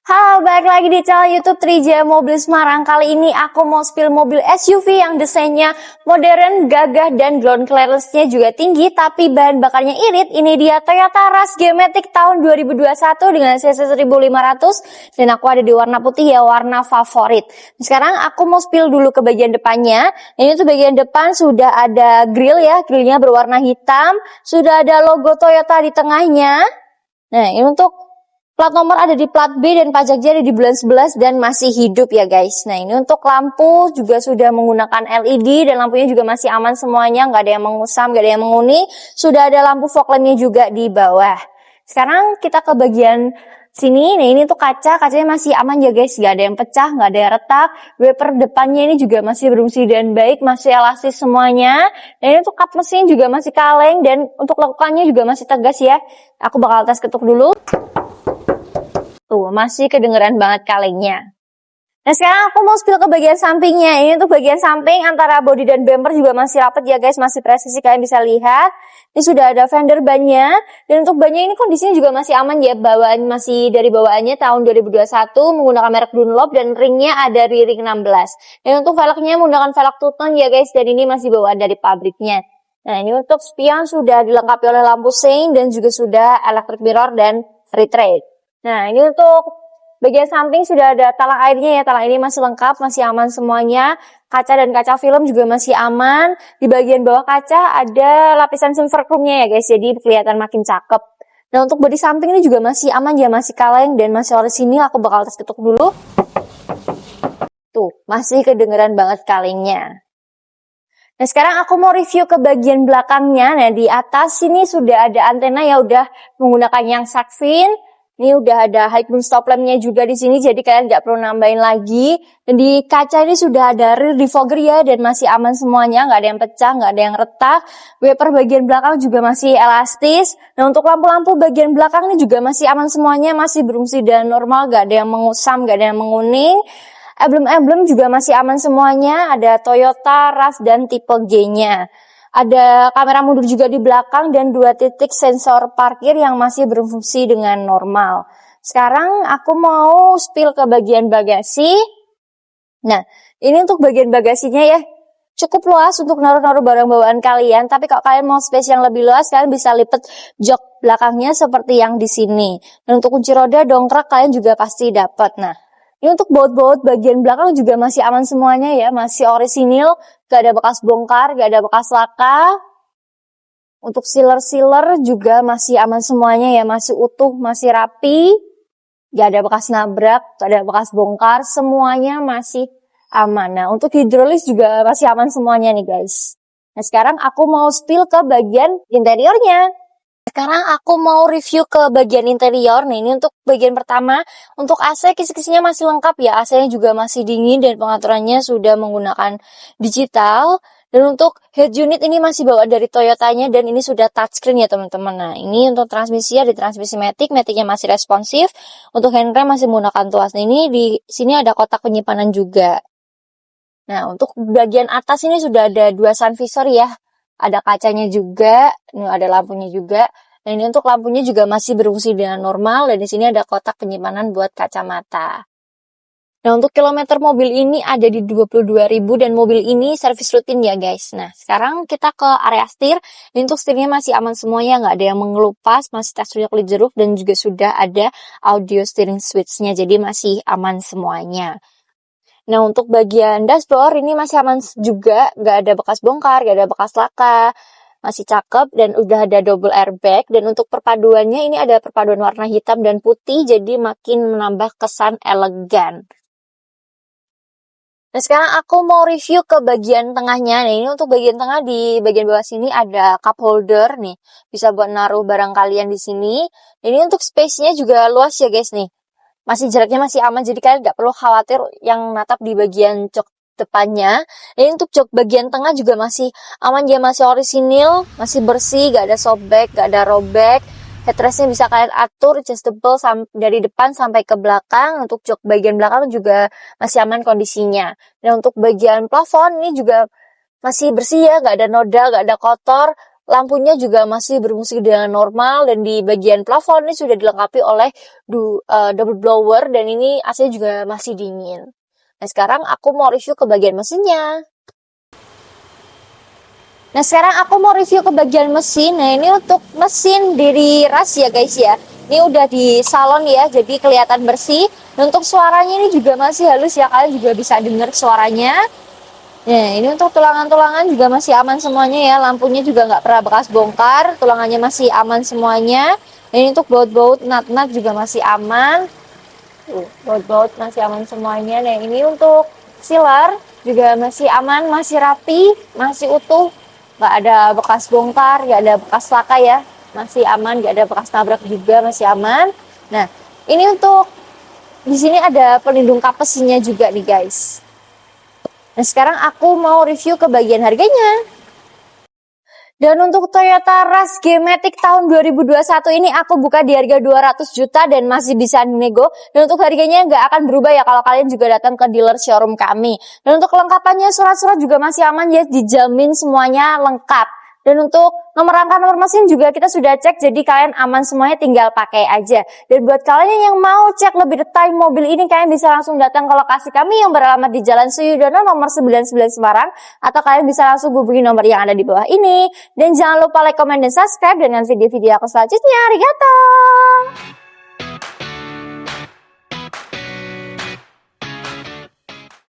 Halo, balik lagi di channel YouTube Trijaya Mobil Semarang. Kali ini aku mau spill mobil SUV yang desainnya modern, gagah, dan ground clearance-nya juga tinggi, tapi bahan bakarnya irit. Ini dia Toyota Rush G-Matic tahun 2021 dengan cc 1500, dan aku ada di warna putih ya, warna favorit. Sekarang aku mau spill dulu ke bagian depannya. Ini tuh bagian depan sudah ada grill ya, grillnya berwarna hitam, sudah ada logo Toyota di tengahnya. Nah, ini untuk plat nomor ada di plat B dan pajaknya ada di bulan 11 dan masih hidup ya guys. Nah, ini untuk lampu juga sudah menggunakan LED dan lampunya juga masih aman semuanya, nggak ada yang mengusam, nggak ada yang menguning. Sudah ada lampu fog lampnya juga di bawah. Sekarang kita ke bagian sini. Nah, ini untuk kacanya masih aman ya guys, nggak ada yang pecah, nggak ada yang retak. Wiper depannya ini juga masih berfungsi dan baik, masih elastis semuanya. Dan ini untuk kap mesin juga masih kaleng dan untuk lekukannya juga masih tegas ya. Aku bakal tes ketuk dulu. Tuh, masih kedengeran banget kalengnya. Nah, sekarang aku mau spill ke bagian sampingnya. Ini untuk bagian samping antara bodi dan bumper juga masih rapat ya guys, masih presisi, kalian bisa lihat. Ini sudah ada fender bannya, dan untuk bannya ini kondisinya juga masih aman ya. Bawaan masih dari bawaannya tahun 2021 menggunakan merek Dunlop dan ringnya ada di ring 16. Dan untuk velgnya menggunakan velg two-tone ya guys, dan ini masih bawaan dari pabriknya. Nah, ini untuk spion sudah dilengkapi oleh lampu sein dan juga sudah electric mirror dan retread. Nah, ini untuk bagian samping sudah ada talang airnya ya. Talang ini masih lengkap, masih aman semuanya. Kaca dan kaca film juga masih aman. Di bagian bawah kaca ada lapisan silver chrome-nya ya guys, jadi kelihatan makin cakep. Nah, untuk bodi samping ini juga masih aman ya, masih kaleng dan masih orisinil. Aku bakal tes ketuk dulu. Tuh, masih kedengeran banget kalengnya. Nah, sekarang aku mau review ke bagian belakangnya. Nah, di atas sini sudah ada antena ya, udah menggunakan yang shark fin. Ini udah ada high beam stop lamp-nya juga di sini, jadi kalian nggak perlu nambahin lagi. Dan di kaca ini sudah ada rear defogger ya, dan masih aman semuanya, nggak ada yang pecah, nggak ada yang retak. Wiper bagian belakang juga masih elastis. Nah, untuk lampu-lampu bagian belakang ini juga masih aman semuanya, masih berfungsi dan normal, nggak ada yang mengusam, nggak ada yang menguning. Emblem-emblem juga masih aman semuanya, ada Toyota Rush dan tipe G-nya. Ada kamera mundur juga di belakang dan 2 titik sensor parkir yang masih berfungsi dengan normal. Sekarang aku mau spill ke bagian bagasi. Nah, ini untuk bagian bagasinya ya. Cukup luas untuk naruh-naruh barang bawaan kalian, tapi kalau kalian mau space yang lebih luas, kalian bisa lipat jok belakangnya seperti yang di sini. Dan untuk kunci roda, dongkrak kalian juga pasti dapat. Nah, ini untuk baut-baut bagian belakang juga masih aman semuanya ya, masih orisinil, gak ada bekas bongkar, gak ada bekas laka. Untuk sealer-sealer juga masih aman semuanya ya, masih utuh, masih rapi, gak ada bekas nabrak, gak ada bekas bongkar, semuanya masih aman. Nah, untuk hidrolis juga masih aman semuanya nih guys. Nah, sekarang aku mau spill ke bagian interiornya. Sekarang aku mau review ke bagian interior. Nah, ini untuk bagian pertama. Untuk AC, kisi-kisinya masih lengkap ya. AC-nya juga masih dingin dan pengaturannya sudah menggunakan digital. Dan untuk head unit ini masih bawaan dari Toyotanya dan ini sudah touchscreen ya teman-teman. Nah, ini untuk transmisi ada transmisi matic. Maticnya masih responsif. Untuk handrem masih menggunakan tuas. Nah, ini di sini ada kotak penyimpanan juga. Nah, untuk bagian atas ini sudah ada 2 sun visor ya. Ada kacanya juga, ini ada lampunya juga. Nah, ini untuk lampunya juga masih berfungsi dengan normal dan di sini ada kotak penyimpanan buat kacamata. Nah, untuk kilometer mobil ini ada di 22.000 dan mobil ini servis rutin ya guys. Nah, sekarang kita ke area setir. Ini untuk setirnya masih aman semuanya, nggak ada yang mengelupas, masih teksturnya kulit jeruk dan juga sudah ada audio steering switch-nya, jadi masih aman semuanya. Nah, untuk bagian dashboard ini masih aman juga, nggak ada bekas bongkar, nggak ada bekas laka, masih cakep dan udah ada double airbag. Dan untuk perpaduannya ini ada perpaduan warna hitam dan putih, jadi makin menambah kesan elegan. Nah, sekarang aku mau review ke bagian tengahnya. Nah, ini untuk bagian tengah, di bagian bawah sini ada cup holder nih, bisa buat naruh barang kalian di sini. Ini untuk space-nya juga luas ya guys nih. Masih jaraknya masih aman, jadi kalian nggak perlu khawatir yang natap di bagian jok depannya. Ini untuk jok bagian tengah juga masih aman ya, masih orisinil, masih bersih, gak ada sobek, gak ada robek. Headrestnya bisa kalian atur adjustable dari depan sampai ke belakang. Untuk jok bagian belakang juga masih aman kondisinya. Dan untuk bagian plafon ini juga masih bersih ya, gak ada noda, gak ada kotor. lampunya juga masih berfungsi dengan normal, dan di bagian plafon ini sudah dilengkapi oleh double blower, dan ini AC juga masih dingin. Nah, sekarang aku mau review ke bagian mesinnya. Nah, sekarang aku mau review ke bagian mesin. Nah, ini untuk mesin dari RAS ya guys ya. Ini udah di salon ya, jadi kelihatan bersih. Dan untuk suaranya ini juga masih halus ya, kalian juga bisa dengar suaranya. Nah, ini untuk tulangan-tulangan juga masih aman semuanya ya. Lampunya juga nggak pernah bekas bongkar. Tulangannya masih aman semuanya. Dan ini untuk baut-baut nut-nut juga masih aman. Baut-baut masih aman semuanya. Nah, ini untuk sealer juga masih aman, masih rapi, masih utuh. Nggak ada bekas bongkar, nggak ada bekas laka ya. Masih aman, nggak ada bekas nabrak juga, masih aman. Nah, ini untuk di sini ada pelindung kapasinya juga nih guys. Nah, sekarang aku mau review ke bagian harganya. Dan untuk Toyota Rush G-Matic tahun 2021 ini aku buka di harga 200 juta dan masih bisa nego. Dan untuk harganya nggak akan berubah ya kalau kalian juga datang ke dealer showroom kami. Dan untuk kelengkapannya, surat-surat juga masih aman ya, dijamin semuanya lengkap. Dan untuk nomor rangka nomor mesin juga kita sudah cek, jadi kalian aman semuanya, tinggal pakai aja. Dan buat kalian yang mau cek lebih detail mobil ini, kalian bisa langsung datang ke lokasi kami yang beralamat di Jalan Suyudono nomor 99 Semarang, atau kalian bisa langsung hubungi nomor yang ada di bawah ini. Dan jangan lupa like, comment, dan subscribe dengan video-video aku selanjutnya. Arigato!